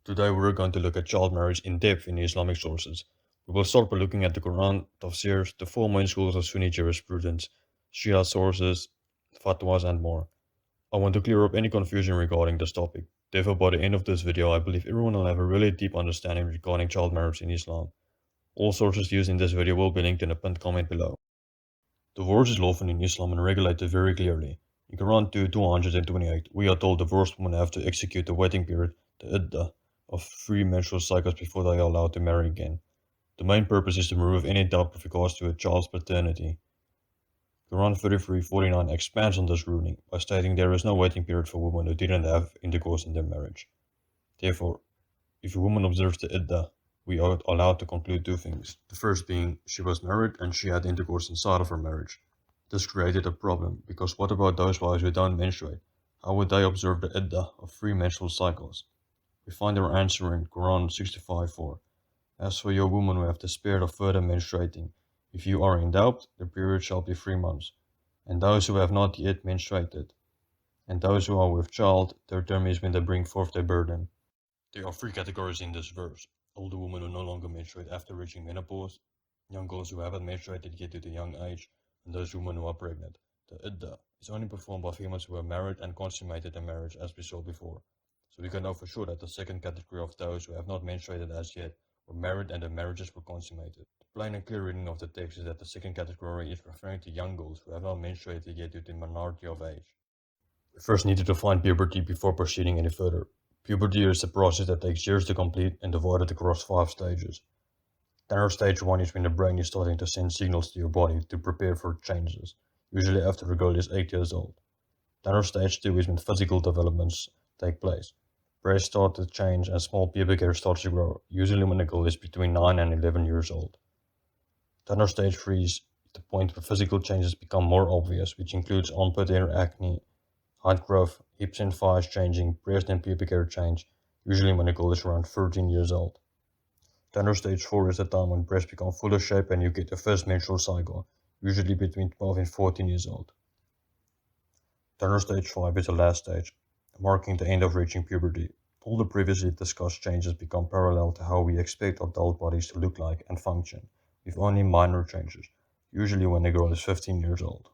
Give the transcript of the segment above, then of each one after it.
Today we're going to look at child marriage in depth in Islamic sources. We will start by looking at the Quran, Tafsirs, the four main schools of Sunni jurisprudence, Shia sources, fatwas, and more. I want to clear up any confusion regarding this topic. Therefore, by the end of this video, I believe everyone will have a really deep understanding regarding child marriage in Islam. All sources used in this video will be linked in the pinned comment below. Divorce is lawful in Islam and regulated very clearly. In Quran 2:228, we are told divorced women have to execute the waiting period, the iddah, of 3 menstrual cycles before they are allowed to marry again. The main purpose is to remove any doubt with regards to a child's paternity. Quran 33:49 expands on this ruling by stating there is no waiting period for women who didn't have intercourse in their marriage. Therefore, if a woman observes the iddah, we are allowed to conclude two things. The first being she was married and she had intercourse inside of her marriage. This created a problem, because what about those wives who don't menstruate? How would they observe the iddah of 3 menstrual cycles? We find our answer in Quran 65:4. As for your women who have the spirit of further menstruating, if you are in doubt, the period shall be 3 months. And those who have not yet menstruated, and those who are with child, their term is when they bring forth their burden. There are 3 categories in this verse: older women who no longer menstruate after reaching menopause, young girls who haven't menstruated yet at a young age, and those women who are pregnant. The iddah is only performed by females who are married and consummated their marriage, as we saw before. So we can know for sure that the second category of those who have not menstruated as yet were married and their marriages were consummated. The plain and clear reading of the text is that the second category is referring to young girls who have not menstruated yet due to minority of age. We first need to define puberty before proceeding any further. Puberty is a process that takes years to complete and divided across 5 stages. Tanner stage 1 is when the brain is starting to send signals to your body to prepare for changes, usually after a girl is 8 years old. Tanner stage 2 is when physical developments take place. Breasts start to change and small pubic hair starts to grow, usually when a girl is between 9 and 11 years old. Tanner stage 3 is the point where physical changes become more obvious, which includes armpit hair, acne, height growth, hips and thighs changing, breast and pubic hair change, usually when a girl is around 13 years old. Tanner stage 4 is the time when breasts become fuller shape and you get the first menstrual cycle, usually between 12 and 14 years old. Tanner stage 5 is the last stage, marking the end of reaching puberty. All the previously discussed changes become parallel to how we expect adult bodies to look like and function, with only minor changes, usually when a girl is 15 years old.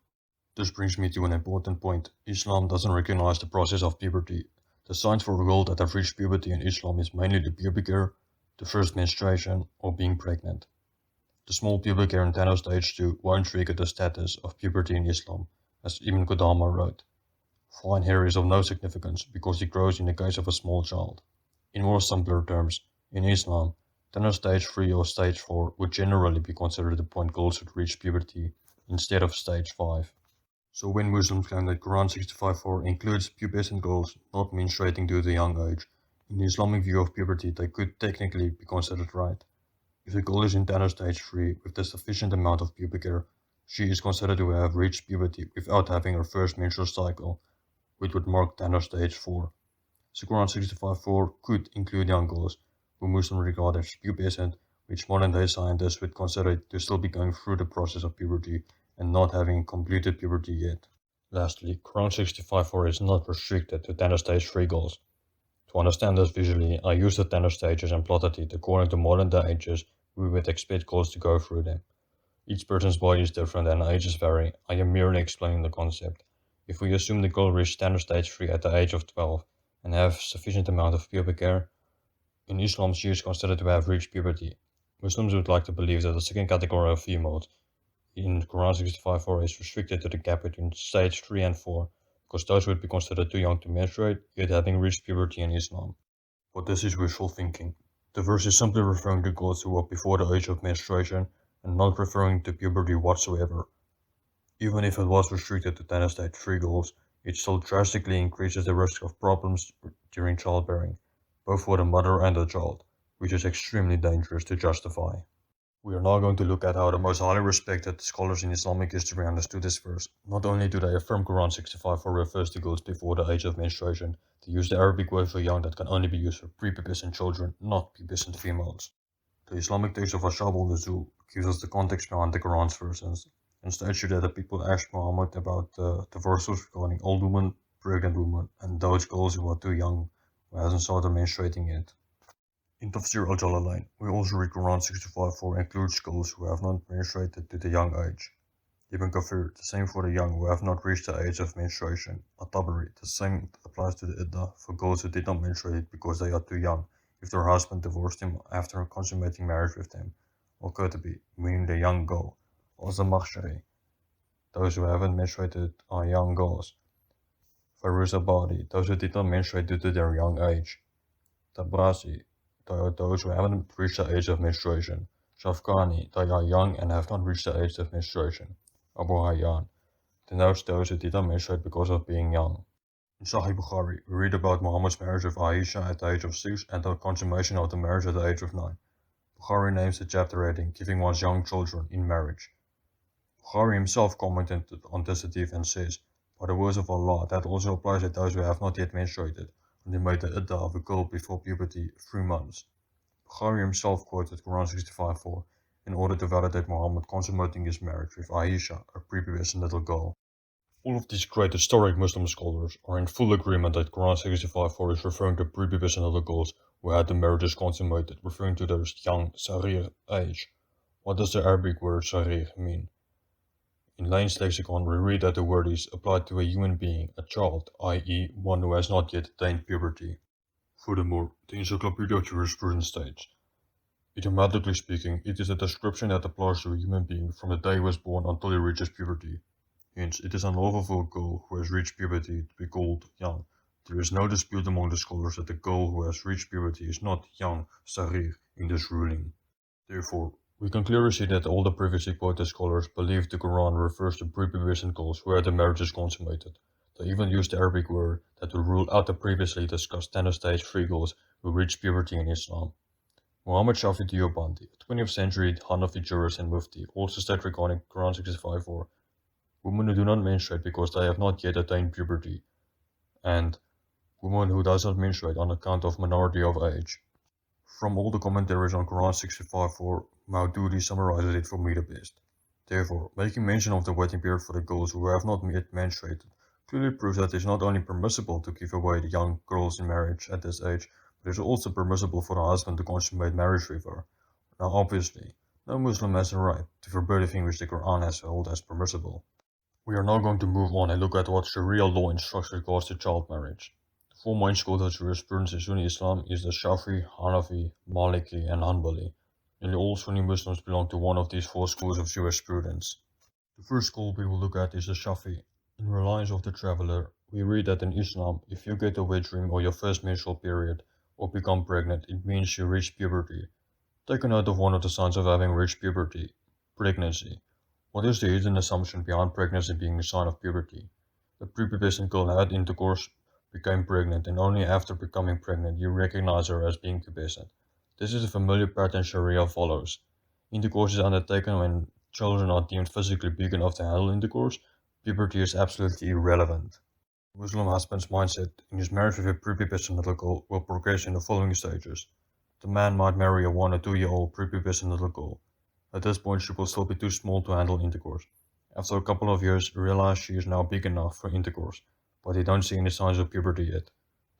This brings me to an important point. Islam doesn't recognize the process of puberty. The signs for a girl that have reached puberty in Islam is mainly the pubic hair, the first menstruation, or being pregnant. The small pubic hair in Tanner stage 2 won't trigger the status of puberty in Islam, as Ibn Qudama wrote. Fine hair is of no significance because it grows in the case of a small child. In more simpler terms, in Islam, Tanner stage 3 or stage 4 would generally be considered the point girls should reach puberty instead of stage 5. So when Muslims claim that Quran 65:4 includes pubescent girls not menstruating due to young age, in the Islamic view of puberty they could technically be considered right. If a girl is in Tanner stage 3 with the sufficient amount of pubic hair, she is considered to have reached puberty without having her first menstrual cycle, which would mark Tanner stage 4. So Quran 65:4 could include young girls, who Muslims regard as pubescent, which modern-day scientists would consider to still be going through the process of puberty and not having completed puberty yet. Lastly, Quran 65:4 is not restricted to Tanner stage 3 girls. To understand this visually, I used the Tanner stages and plotted it according to modern-day ages we would expect girls to go through them. Each person's body is different and ages vary. I am merely explaining the concept. If we assume the girl reached Tanner stage 3 at the age of 12 and have sufficient amount of pubic hair, in Islam she is considered to have reached puberty. Muslims would like to believe that the second category of females in Quran 65:4 is restricted to the gap between stage 3 and 4, because those would be considered too young to menstruate, yet having reached puberty in Islam. But this is wishful thinking. The verse is simply referring to girls who are before the age of menstruation and not referring to puberty whatsoever. Even if it was restricted to Tanner stage 3 girls, it still drastically increases the risk of problems during childbearing, both for the mother and the child, which is extremely dangerous to justify. We are now going to look at how the most highly respected scholars in Islamic history understood this verse. Not only do they affirm Quran 65:4 refers to girls before the age of menstruation, they use the Arabic word for young that can only be used for prepubescent children, not pubescent females. The Islamic text of Ashab al-Nuzul gives us the context behind the Quran's verses and states that the people asked Muhammad about the verses regarding old women, pregnant women, and those girls who are too young, who hasn't started menstruating yet. In Tafsir al-Jalalain, we also read Quran 65:4 includes girls who have not menstruated to the young age. Ibn Kathir, the same for the young who have not reached the age of menstruation. At-Tabari, the same applies to the Iddah for girls who did not menstruate because they are too young, if their husband divorced them after consummating marriage with them. Al-Qurtubi, meaning the young girl. Al-Zamakhshari, those who haven't menstruated are young girls. Firuzabadi, those who did not menstruate due to their young age. Tabrasi, they are those who haven't reached the age of menstruation. Shafqani, they are young and have not reached the age of menstruation. Abu Hayyan, denotes those who did not menstruate because of being young. In Sahih Bukhari, we read about Muhammad's marriage with Aisha at the age of 6 and the consummation of the marriage at the age of 9. Bukhari names the chapter heading, giving one's young children in marriage. Bukhari himself commented on this hadith and says, by the words of Allah, that also applies to those who have not yet menstruated, and they made the iddah of a girl before puberty 3 months. Bukhari himself quoted Quran 65:4 in order to validate Muhammad consummating his marriage with Aisha, a prepubescent little girl. All of these great historic Muslim scholars are in full agreement that Quran 65:4 is referring to prepubescent little girls who had the marriages consummated, referring to their young sarir age. What does the Arabic word sarir mean? In Lane's lexicon, we read that the word is applied to a human being, a child, i.e., one who has not yet attained puberty. Furthermore, the Encyclopedia of Jurisprudence states, idiomatically speaking, it is a description that applies to a human being from the day he was born until he reaches puberty. Hence, it is unlawful for a girl who has reached puberty to be called young. There is no dispute among the scholars that the girl who has reached puberty is not young, sarir, in this ruling. Therefore, we can clearly see that all the previously quoted scholars believe the Quran refers to prepubescent girls who had the marriages consummated. They even used the Arabic word that would rule out the previously discussed 10 stage free girls who reached puberty in Islam. Muhammad Shafi'i Deobandi, a 20th century Hanafi jurist and mufti, also stated regarding Quran 65:4, women who do not menstruate because they have not yet attained puberty, and women who does not menstruate on account of minority of age. From all the commentaries on Quran 65:4, Maududi summarizes it for me the best. Therefore, making mention of the waiting period for the girls who have not yet menstruated clearly proves that it is not only permissible to give away the young girls in marriage at this age, but it is also permissible for the husband to consummate marriage with her. Now obviously, no Muslim has the right to forbid a thing which the Quran has held as permissible. We are now going to move on and look at what Sharia law instructs regards to child marriage. The four main schools of jurisprudence in Sunni Islam is the Shafi'i, Hanafi, Maliki, and Hanbali. Nearly all Sunni Muslims belong to one of these four schools of jurisprudence. The first school we will look at is the Shafi'i. In Reliance of the Traveler, we read that in Islam, if you get a wet dream or your first menstrual period, or become pregnant, it means you reach puberty. Take a note of one of the signs of having reached puberty: pregnancy. What is the hidden assumption behind pregnancy being a sign of puberty? The prepubescent girl had intercourse, became pregnant, and only after becoming pregnant you recognize her as being pubescent. This is a familiar pattern Sharia follows. Intercourse is undertaken when children are deemed physically big enough to handle intercourse. Puberty is absolutely irrelevant. The Muslim husband's mindset in his marriage with a prepubescent little girl will progress in the following stages. The man might marry a 1 or 2-year-old prepubescent little girl. At this point, she will still be too small to handle intercourse. After a couple of years, realize she is now big enough for intercourse, but they don't see any signs of puberty yet.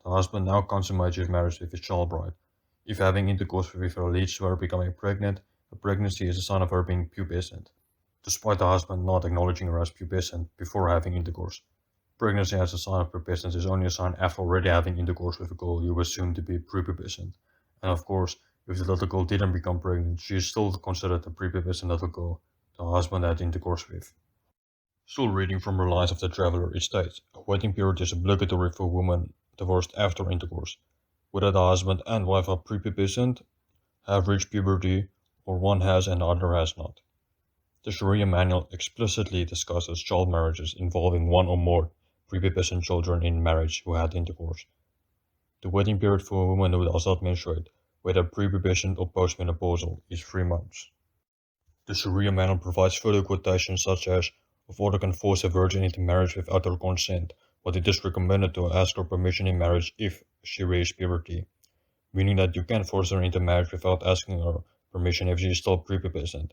The husband now consummates his marriage with his child bride. If having intercourse with her leads to her becoming pregnant, a pregnancy is a sign of her being pubescent, despite the husband not acknowledging her as pubescent before having intercourse. Pregnancy as a sign of pubescence is only a sign after already having intercourse with a girl you assume to be prepubescent. And of course, if the little girl didn't become pregnant, she is still considered a prepubescent little girl the husband had intercourse with. Still reading from Reliance of the Traveler, it states, a waiting period is obligatory for women divorced after intercourse, whether the husband and wife are prepubescent, have reached puberty, or one has and the other has not. The Sharia manual explicitly discusses child marriages involving one or more prepubescent children in marriage who had intercourse. The waiting period for a woman who does not menstruate, whether prepubescent or postmenopausal, is 3 months. The Sharia manual provides further quotations such as, a father can force a virgin into marriage without her consent, but it is recommended to ask her permission in marriage if she reaches puberty, meaning that you can force her into marriage without asking her permission if she is still prepubescent.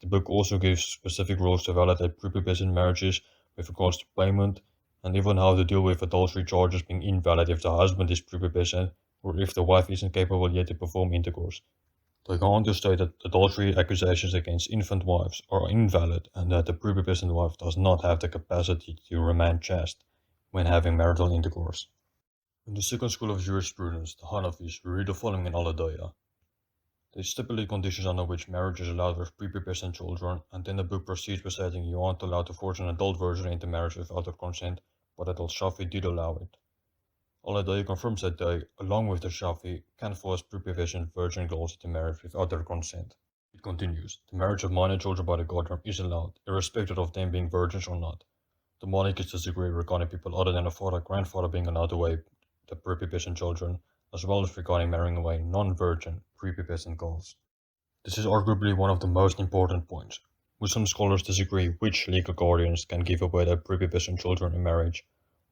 The book also gives specific rules to validate prepubescent marriages with regards to payment, and even how to deal with adultery charges being invalid if the husband is prepubescent or if the wife isn't capable yet to perform intercourse. They go on to state that adultery accusations against infant wives are invalid and that the prepubescent wife does not have the capacity to remain chaste when having marital intercourse. In the second school of jurisprudence, the Hanafis, we read the following in Al-Adaya. They stipulate conditions under which marriage is allowed with prepubescent children, and then the book proceeds by stating you aren't allowed to force an adult virgin into marriage without their consent, but that Al-Shafi did allow it. Al-Adaya confirms that they, along with the Shafi, can force prepubescent virgin girls into marriage without their consent. It continues, the marriage of minor children by the guardian is allowed, irrespective of them being virgins or not. The Malikis disagree regarding people other than a father or grandfather being allowed away the prepubescent children, as well as regarding marrying away non-virgin prepubescent girls. This is arguably one of the most important points. Muslim scholars disagree which legal guardians can give away their prepubescent children in marriage,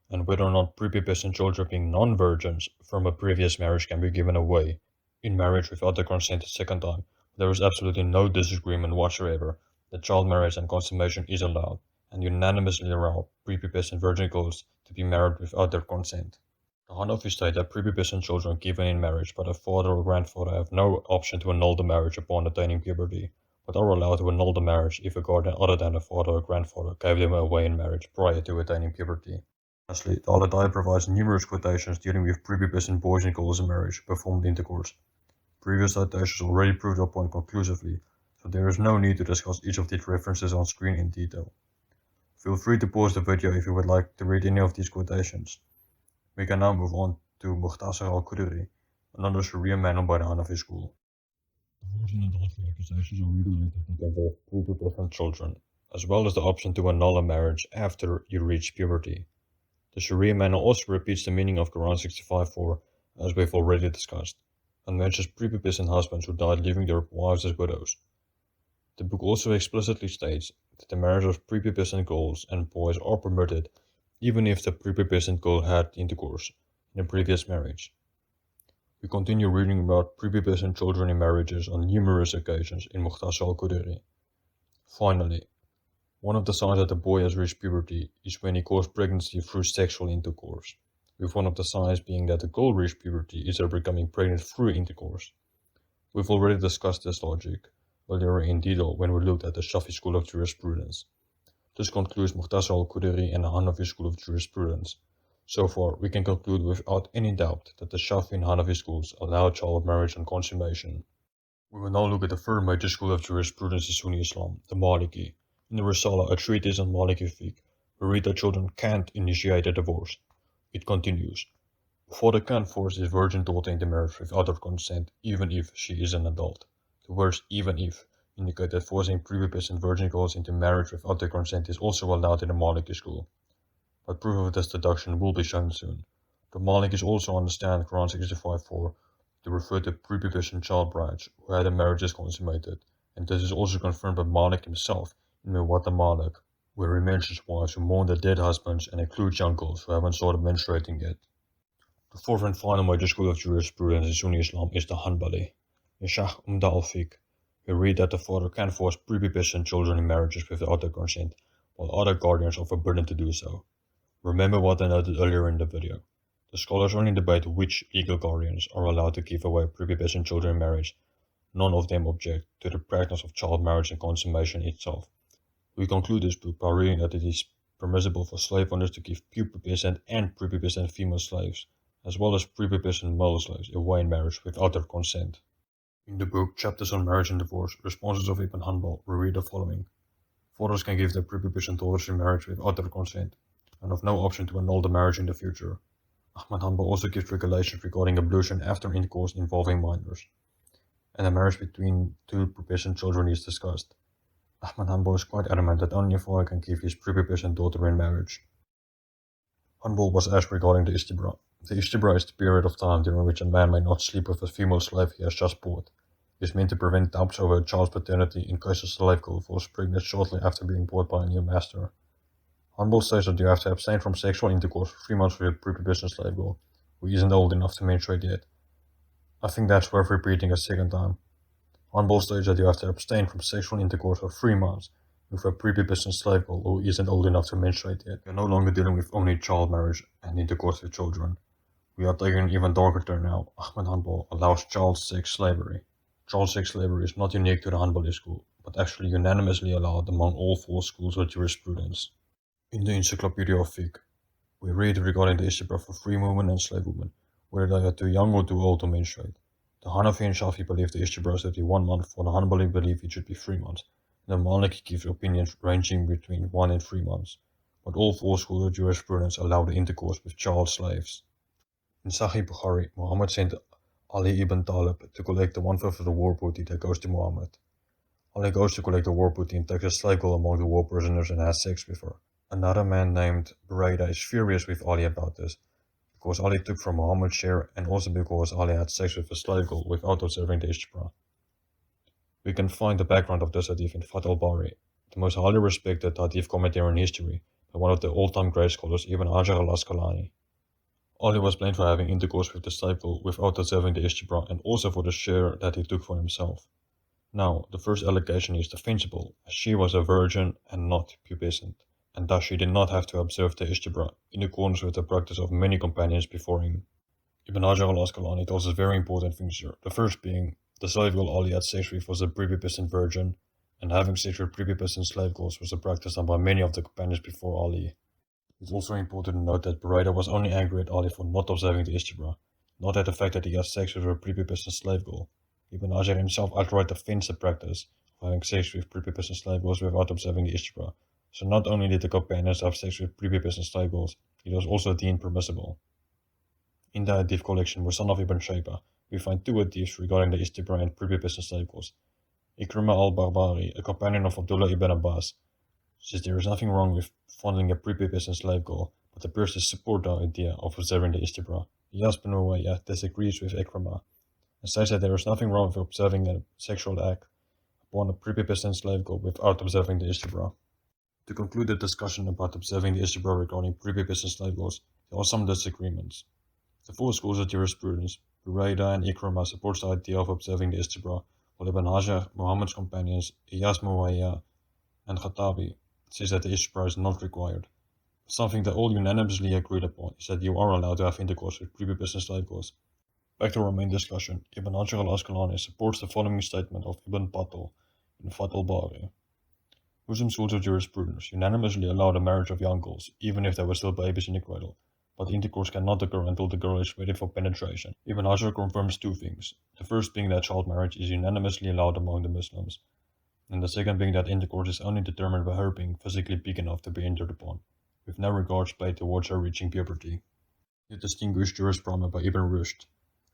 and whether or not prepubescent children being non-virgins from a previous marriage can be given away in marriage without their consent a second time. There is absolutely no disagreement whatsoever that child marriage and consummation is allowed, and unanimously allow prepubescent virgin girls to be married without their consent. The Hanafi state that prepubescent children given in marriage by their father or grandfather have no option to annul the marriage upon attaining puberty, but are allowed to annul the marriage if a guardian other than the father or grandfather gave them away in marriage prior to attaining puberty. Lastly, the Al-Adaya provides numerous quotations dealing with prepubescent boys and girls in marriage performed intercourse. Previous citations already proved our point conclusively, so there is no need to discuss each of these references on screen in detail. Feel free to pause the video if you would like to read any of these quotations. We can now move on to Mukhtasar al-Qudri, another Sharia manual by the Hanafi school. Divorce and adultery accusations are regulated that involve prepubescent children, as well as the option to annul a marriage after you reach puberty. The Sharia manual also repeats the meaning of Quran 65:4, as we've already discussed, and mentions prepubescent husbands who died leaving their wives as widows. The book also explicitly states that the marriage of prepubescent girls and boys are permitted even if the prepubescent girl had intercourse in a previous marriage. We continue reading about prepubescent children in marriages on numerous occasions in Mukhtasar al-Qudri. Finally, one of the signs that a boy has reached puberty is when he causes pregnancy through sexual intercourse, with one of the signs being that the girl reached puberty is her becoming pregnant through intercourse. We've already discussed this logic earlier in detail when we looked at the Shafi'i school of jurisprudence. This concludes Mukhtasar al-Qudri and the Hanafi school of jurisprudence. So far, we can conclude without any doubt that the Shafi'i and Hanafi schools allow child marriage and consummation. We will now look at the third major school of jurisprudence in Sunni Islam, the Maliki. In the Risala, a treatise on Maliki fiqh, we read that children can't initiate a divorce. It continues. A father can't force his virgin daughter into marriage without her consent, even if she is an adult. The words even if indicate that forcing prepubescent virgin girls into marriage without their consent is also allowed in the Maliki school. But proof of this deduction will be shown soon. The Malikis also understand Quran 65:4 to refer to prepubescent child brides who had their marriages consummated, and this is also confirmed by Malik himself in Muwatta Malik, where he mentions wives who mourn their dead husbands and includes young girls who haven't started menstruating yet. The fourth and final major school of jurisprudence in Sunni Islam is the Hanbali. In Shah Umda al-Fiqh, we read that the father can force prepubescent children in marriages without their consent, while other guardians are forbidden to do so. Remember what I noted earlier in the video. The scholars only debate which legal guardians are allowed to give away prepubescent children in marriage. None of them object to the practice of child marriage and consummation itself. We conclude this book by reading that it is permissible for slave owners to give pubescent and prepubescent female slaves, as well as prepubescent male slaves, away in marriage without their consent. In the book Chapters on Marriage and Divorce, Responses of Ibn Hanbal, we read the following. Fathers can give their prepubescent daughters in marriage without their consent, and have no option to annul the marriage in the future. Ahmad Hanbal also gives regulations regarding ablution after intercourse involving minors, and the marriage between two pubescent children is discussed. Ahmad Hanbal is quite adamant that only a father can give his prepubescent daughter in marriage. Hanbal was asked regarding the istibra. The istibra is the period of time during which a man may not sleep with a female slave he has just bought. It is meant to prevent doubts over a child's paternity in case a slave girl falls pregnant shortly after being bought by a new master. Hanbal says that you have to abstain from sexual intercourse for 3 months with a prepubescent slave girl who isn't old enough to menstruate yet. I think that's worth repeating a second time. Hanbal states that you have to abstain from sexual intercourse for 3 months with a prepubescent slave girl who isn't old enough to menstruate yet. You're no longer dealing with only child marriage and intercourse with children. We are taking an even darker turn now. Ahmed Hanbal allows child sex slavery. Child sex slavery is not unique to the Hanbali school, but actually unanimously allowed among all four schools of jurisprudence. In the Encyclopedia of Fiqh, we read regarding the issue for free women and slave women, whether they are too young or too old to menstruate. The Hanafi and Shafi'i believe the istibra should be 1 month, while the Hanbali believe it should be 3 months. And the Maliki gives opinions ranging between 1 and 3 months. But all four schools of jurisprudence allow the intercourse with child slaves. In Sahih Bukhari, Muhammad sent Ali ibn Talib to collect the 1/5 of the war booty that goes to Muhammad. Ali goes to collect the war booty and takes a slave girl among the war prisoners and has sex with her. Another man named Buraida is furious with Ali about this, because Ali took from Muhammad's share and also because Ali had sex with a slave girl without observing the istibra. We can find the background of this hadith in Fath al-Bari, the most highly respected hadith commentary in history by one of the all-time great scholars, Ibn Hajar al-Asqalani. Ali was blamed for having intercourse with the slave girl without observing the istibra and also for the share that he took for himself. Now, the first allegation is defensible, as she was a virgin and not pubescent, and thus she did not have to observe the istibra, in accordance with the practice of many companions before him. Ibn Hajar al-Asqalani tells us very important things here, the first being, the slave girl Ali had sex with was a prepubescent virgin, and having sex with prepubescent slave girls was a practice done by many of the companions before Ali. It's also important to note that Buraida was only angry at Ali for not observing the istibra, not at the fact that he had sex with a prepubescent slave girl. Ibn Hajar himself outright defends the practice of having sex with prepubescent slave girls without observing the istibra. So not only did the companions have sex with prepubescent slave girls, it was also deemed permissible. In the hadith collection Musannaf ibn Shayba, we find two hadiths regarding the istibra and prepubescent slave girls. Ikrima al-Barbari, a companion of Abdullah ibn Abbas, says there is nothing wrong with fondling a prepubescent slave girl, but appears to support the idea of observing the istibra. Iyas bin Uwayyah disagrees with Ikrima and says that there is nothing wrong with observing a sexual act upon a prepubescent slave girl without observing the istibra. To conclude the discussion about observing the istibra regarding prepubescent slave girls, there are some disagreements. The four schools of jurisprudence, Buraida and Ikrima, supports the idea of observing the istibra, while Ibn Hajar, Muhammad's companions, Iyas Muwayya, and Khattabi says that the istibra is not required. Something that all unanimously agreed upon is that you are allowed to have intercourse with prepubescent slave girls. Back to our main discussion, Ibn Hajar al-Asqalani supports the following statement of Ibn Battal in Fath al-Bari. Muslim schools of jurisprudence unanimously allow the marriage of young girls, even if they were still babies in the cradle, but intercourse cannot occur until the girl is ready for penetration. Ibn Hajar confirms two things, the first being that child marriage is unanimously allowed among the Muslims, and the second being that intercourse is only determined by her being physically big enough to be entered upon, with no regards paid towards her reaching puberty. The distinguished jurisprudence by Ibn Rushd,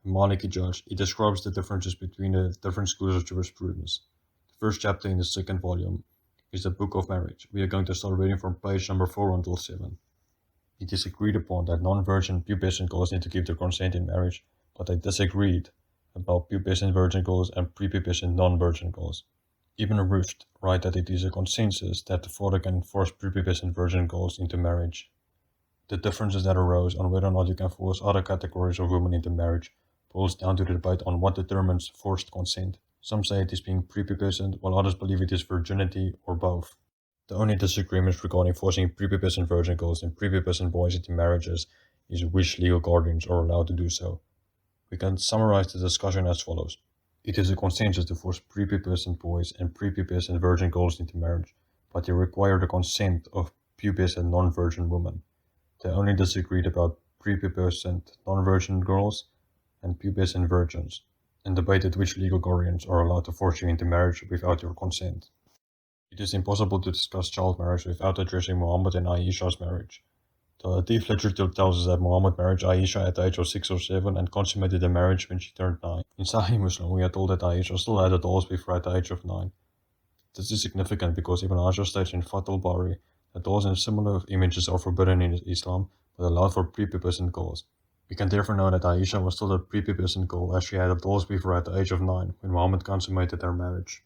a Maliki judge, he describes the differences between the different schools of jurisprudence. The first chapter in the second volume is the Book of Marriage. We are going to start reading from page number 4 until 7. It is agreed upon that non-virgin pubescent girls need to give their consent in marriage, but they disagreed about pubescent virgin girls and prepubescent non-virgin girls. Ibn Rushd writes that it is a consensus that the father can force prepubescent virgin girls into marriage. The differences that arose on whether or not you can force other categories of women into marriage boils down to the debate on what determines forced consent. Some say it is being prepubescent, while others believe it is virginity or both. The only disagreements regarding forcing prepubescent virgin girls and prepubescent boys into marriages is which legal guardians are allowed to do so. We can summarize the discussion as follows. It is a consensus to force prepubescent boys and prepubescent virgin girls into marriage, but they require the consent of pubescent non-virgin women. They only disagreed about prepubescent non-virgin girls and pubescent virgins, and debated which legal guardians are allowed to force you into marriage without your consent. It is impossible to discuss child marriage without addressing Muhammad and Aisha's marriage. The hadith literature tells us that Muhammad married Aisha at the age of 6 or 7 and consummated the marriage when she turned 9. In Sahih Muslim, we are told that Aisha still had adults with her at the age of 9. This is significant because Ibn Hajar states in Fath al-Bari that dolls and similar images are forbidden in Islam but allowed for prepubescent girls. We can therefore know that Aisha was still a prepubescent girl as she had adults with her at the age of 9 when Muhammad consummated their marriage.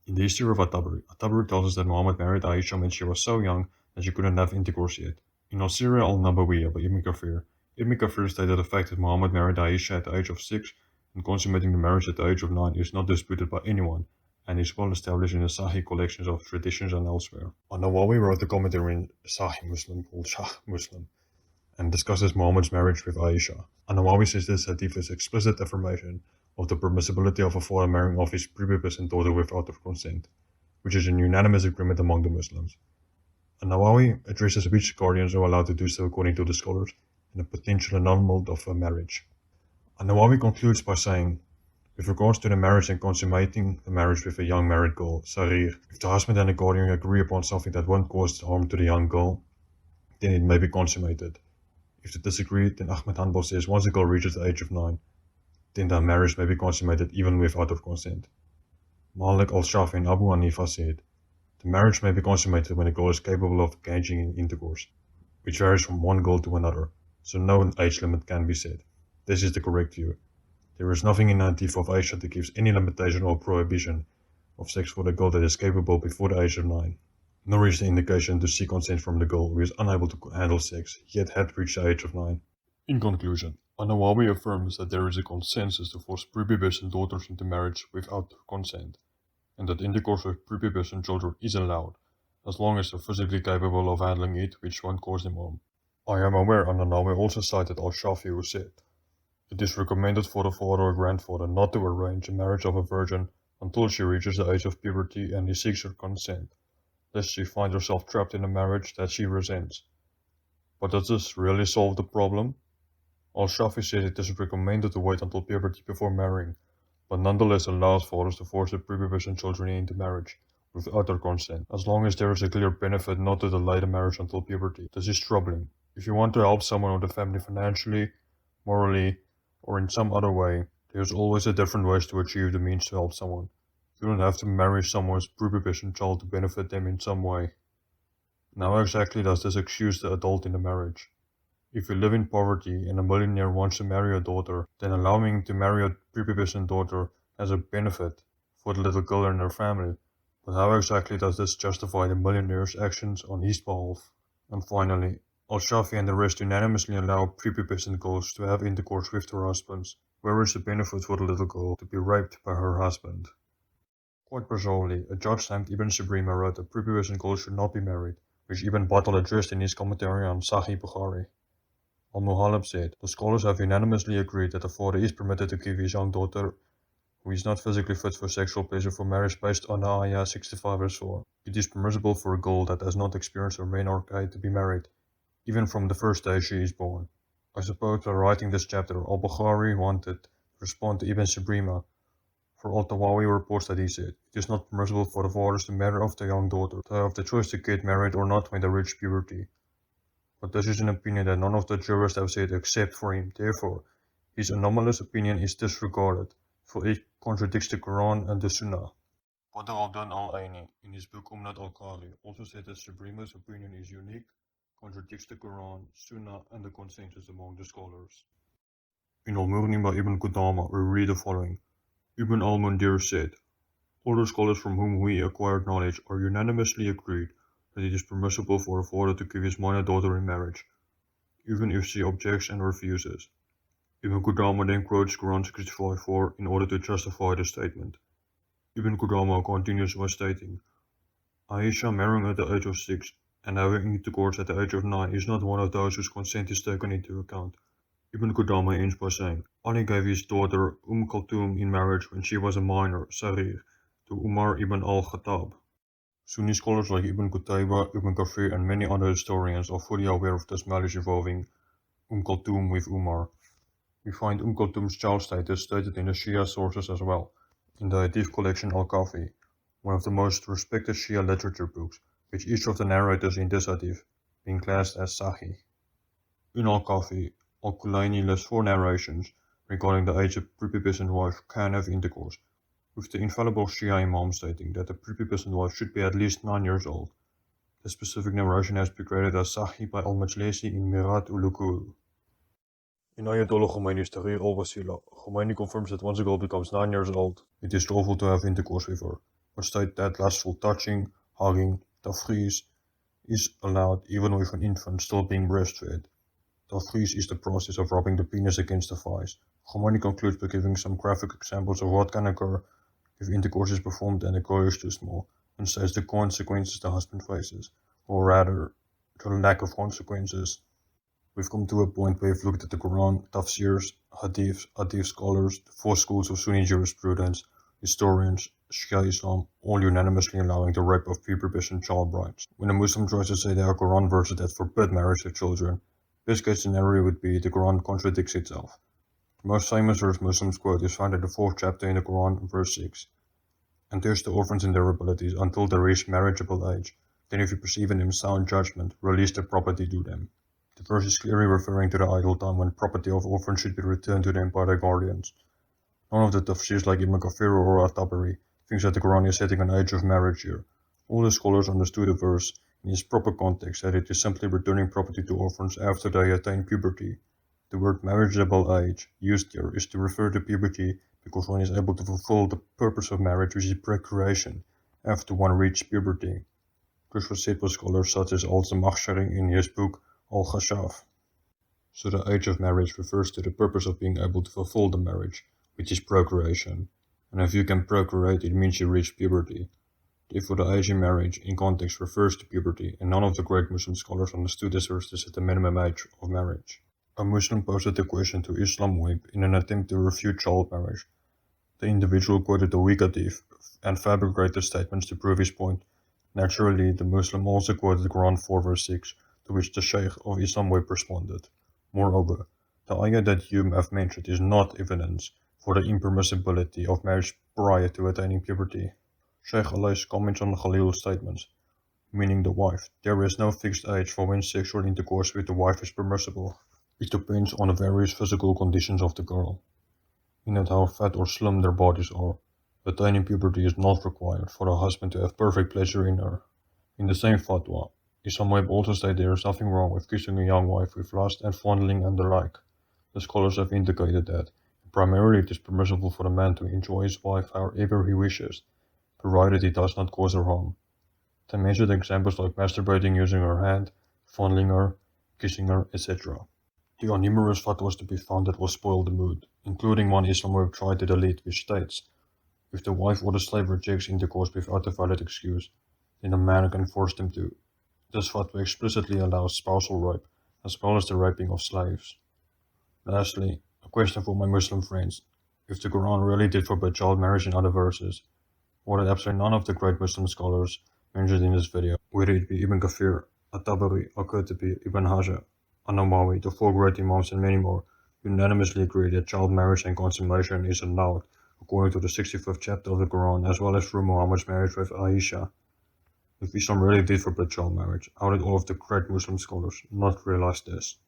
In the history of At-Tabari tells us that Muhammad married Aisha when she was so young that she couldn't have intercourse yet. In Al-Sirah al-Nabawiyya by Ibn Kathir stated the fact that Muhammad married Aisha at the age of 6 and consummating the marriage at the age of 9 is not disputed by anyone and is well established in the Sahih collections of traditions and elsewhere. An-Nawawi wrote a commentary in Sahih Muslim called Shah Muslim, and discusses Muhammad's marriage with Aisha. An-Nawawi says this hadith is explicit affirmation of the permissibility of a father marrying off his prepubescent daughter without her consent, which is a unanimous agreement among the Muslims. An-Nawawi addresses which guardians are allowed to do so according to the scholars and the potential annulment of a marriage. An-Nawawi concludes by saying, with regards to the marriage and consummating the marriage with a young married girl, Sarir, if the husband and the guardian agree upon something that won't cause harm to the young girl, then it may be consummated. If they disagree, then Ahmed Hanbal says once a girl reaches the age of 9, then the marriage may be consummated even without her consent. Malik al-Shafi'i and Abu Hanifa said, the marriage may be consummated when a girl is capable of engaging in intercourse, which varies from one girl to another, so no age limit can be set. This is the correct view. There is nothing in the hadith of Aisha that gives any limitation or prohibition of sex for the girl that is capable before the age of 9, nor is the indication to seek consent from the girl who is unable to handle sex, yet had reached the age of 9. In conclusion, An-Nawawi affirms that there is a consensus to force prepubescent daughters into marriage without consent, and that intercourse with prepubescent children is allowed, as long as they are physically capable of handling it, which won't cause them harm. I am aware An-Nawawi also cited Al-Shafi'i, who said, it is recommended for the father or grandfather not to arrange a marriage of a virgin until she reaches the age of puberty and he seeks her consent, lest she find herself trapped in a marriage that she resents. But does this really solve the problem? Al-Shafi said it is recommended to wait until puberty before marrying, but nonetheless allows fathers to force their prepubescent children into marriage without their consent, as long as there is a clear benefit not to delay the marriage until puberty. This is troubling. If you want to help someone or the family financially, morally, or in some other way, there's always a different ways to achieve the means to help someone. You don't have to marry someone's prepubescent child to benefit them in some way. Now, how exactly does this excuse the adult in the marriage? If you live in poverty and a millionaire wants to marry a daughter, then allowing him to marry a prepubescent daughter has a benefit for the little girl and her family. But how exactly does this justify the millionaire's actions on his behalf? And finally, Al-Shafi and the rest unanimously allow prepubescent girls to have intercourse with their husbands. Where is the benefit for the little girl to be raped by her husband? Quite bizarrely, a judge named Ibn Shibrima wrote that prepubescent girls should not be married, which Ibn Battal addressed in his commentary on Sahih Bukhari. Al-Muhallab said, the scholars have unanimously agreed that the father is permitted to give his young daughter, who is not physically fit for sexual pleasure, for marriage based on Ayah 65 verse 4. It is permissible for a girl that has not experienced her menarche to be married, even from the first day she is born. I suppose by writing this chapter, al-Bukhari wanted to respond to Ibn Shibrima, for Al-Tawawi reports that he said, it is not permissible for the fathers to marry off their young daughter, to have the choice to get married or not when they reach puberty. But this is an opinion that none of the jurists have said except for him. Therefore, his anomalous opinion is disregarded, for it contradicts the Quran and the Sunnah. Badr al-Din al-Aini, in his book Al-Kafi, also said that Shibrima's opinion is unique, contradicts the Quran, Sunnah, and the consensus among the scholars. In Al-Mughni by Ibn Qudama, we read the following. Ibn al-Mundir said, all the scholars from whom we acquired knowledge are unanimously agreed that it is permissible for a father to give his minor daughter in marriage, even if she objects and refuses. Ibn Qudama then quotes Quran 65:4 in order to justify the statement. Ibn Qudama continues by stating, Aisha marrying at the age of 6 and having intercourse at the age of 9 is not one of those whose consent is taken into account. Ibn Qudama ends by saying, Ali gave his daughter Kalthoom in marriage when she was a minor, Sarir, to Umar ibn al-Khattab. Sunni scholars like Ibn Qutayba, Ibn Kathir, and many other historians are fully aware of this marriage involving Kalthoom with Umar. We find Kalthoom's child status stated in the Shia sources as well, in the hadith collection Al-Kafi, one of the most respected Shia literature books, with each of the narrators in this hadith being classed as Sahih. In Al-Kafi, Al-Khomeini lists 4 narrations regarding the age a prepubescent wife can have intercourse, with the infallible Shia Imam stating that the prepubescent wife should be at least 9 years old. The specific narration has been graded as Sahih by Al-Majlisi in Mirat ul-Lukul. In Ayatollah Khomeini's Tahrir al-Wasila, Khomeini confirms that once a girl becomes 9 years old, it is lawful to have intercourse with her, but states that lustful touching, hugging, Tafsirs, is allowed even with an infant still being breastfed. Tafsirs is the process of rubbing the penis against the thighs. Khomeini concludes by giving some graphic examples of what can occur if intercourse is performed and the girl is too small, and says the consequences the husband faces, or rather, the lack of consequences. We've come to a point where we've looked at the Quran, Tafsirs, Hadith scholars, the four schools of Sunni jurisprudence, historians, Shia Islam, all unanimously allowing the rape of prepubescent child brides. When a Muslim tries to say there are Quran verses that forbid marriage with children, best case scenario would be the Quran contradicts itself. The most famous verse Muslims quote is found in the 4th chapter in the Quran, verse 6. And thus the orphans in their abilities until they reach marriageable age. Then if you perceive in them sound judgment, release their property to them. The verse is clearly referring to the idle time when property of orphans should be returned to them by their guardians. None of the Tafsirs like Umm Kalthoom or At-Tabari thinks that the Quran is setting an age of marriage here. All the scholars understood the verse in its proper context that it is simply returning property to orphans after they attain puberty. The word marriageable age used here is to refer to puberty because one is able to fulfill the purpose of marriage, which is procreation, after one reached puberty. This was said by scholars such as Al-Zamakhshari in his book Al-Khashaf. So the age of marriage refers to the purpose of being able to fulfill the marriage, which is procreation. And if you can procreate, it means you reach puberty. Therefore, the age in marriage, in context, refers to puberty, and none of the great Muslim scholars understood this verse as the minimum age of marriage. A Muslim posed the question to Islam Web in an attempt to refute child marriage. The individual quoted the weak hadith and fabricated statements to prove his point. Naturally, the Muslim also quoted the Quran 4 verse 6, to which the Sheikh of Islam Web responded. Moreover, the ayah that you have mentioned is not evidence for the impermissibility of marriage prior to attaining puberty. Sheikh Alay's comments on Khalil's statements, meaning the wife. There is no fixed age for when sexual intercourse with the wife is permissible. It depends on the various physical conditions of the girl, in how fat or slim their bodies are. Attaining puberty is not required for a husband to have perfect pleasure in her. In the same fatwa, Islam Web also stated there is nothing wrong with kissing a young wife with lust and fondling and the like. The scholars have indicated that, primarily it is permissible for a man to enjoy his wife however he wishes, provided he does not cause her harm. They mentioned examples like masturbating using her hand, fondling her, kissing her, etc. There are numerous fatwas to be found that will spoil the mood, including one Islam Web tried to delete, which states, if the wife or the slave rejects intercourse without a valid excuse, then the man can force them to. This fatwa explicitly allows spousal rape, as well as the raping of slaves. Lastly, a question for my Muslim friends. If the Quran really did forbid child marriage in other verses, what did absolutely none of the great Muslim scholars mentioned in this video, whether it be Ibn Kathir, At-Tabari, Al-Qurtubi, Ibn Hajar, An-Nawawi, the four great Imams and many more, unanimously agree that child marriage and consummation is allowed, according to the 65th chapter of the Quran, as well as through Muhammad's marriage with Aisha. If Islam really did forbid child marriage, how did all of the great Muslim scholars not realize this?